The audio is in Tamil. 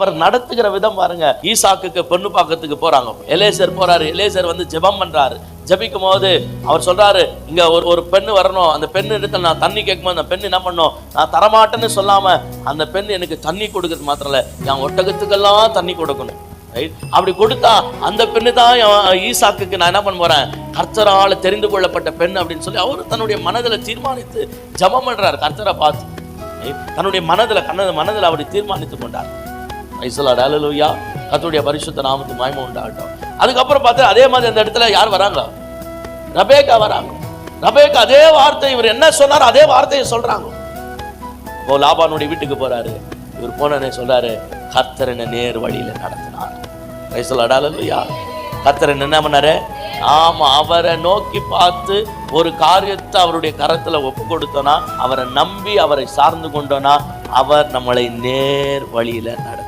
அவர் நடத்துகிற விதம் பாருங்க. ஈசாக்குக்கு பொண்ணு பார்க்கறதுக்கு போறாங்க. எலேசர் போறாரு. எலேசர் வந்து ஜெபம் பண்றாரு. ஜபிக்கும் போது அவர் சொல்றாரு, இங்க ஒரு பெண்ணு வரணும். அந்த பெண்ணு இடத்துல நான் தண்ணி கேட்கும்போது அந்த பெண்ணு என்ன பண்ணும், நான் தரமாட்டேன்னு சொல்லாம அந்த பெண் எனக்கு தண்ணி கொடுக்கறது மாத்திரம் இல்ல, என் ஒட்டகத்துக்கெல்லாம் தண்ணி கொடுக்கணும். அப்படி கொடுத்தா அந்த பெண்ணு தான் ஈசாக்குக்கு நான் என்ன பண்ண போறேன், கர்த்தரால தெரிந்து கொள்ளப்பட்ட பெண் அப்படின்னு சொல்லி அவரு தன்னுடைய மனதுல தீர்மானித்து ஜபம் பண்றாரு. கர்த்தரை பார்த்து தன்னுடைய மனதுல அப்படி தீர்மானித்து கொண்டார். ஹல்லேலூயா. கர்த்தருடைய பரிசுத்த நாமத்துக்கு மகிமை உண்டாகட்டும். அதுக்கப்புறம் பார்த்தா அதே மாதிரி அந்த இடத்துல யார் வராங்க, ரெபெக்கா வராங்க. ரெபெக்கா அதே வார்த்தை, இவர் என்ன சொன்னார் அதே வார்த்தையை சொல்றாங்க. இப்போ லாபானுடைய வீட்டுக்கு போறாரு. இவர் போனே சொல்றாரு, கர்த்தர் என்ன நேர் வழியில நடத்தினார். ஹல்லேலூயா. கர்த்தர் என்ன பண்ணாரு, ஆமா, அவரை நோக்கி பார்த்து ஒரு காரியத்தை அவருடைய கரத்துல ஒப்பு கொடுத்தோன்னா, அவரை நம்பி அவரை சார்ந்து கொண்டோன்னா, அவர் நம்மளை நேர் வழியில நடத்தும்.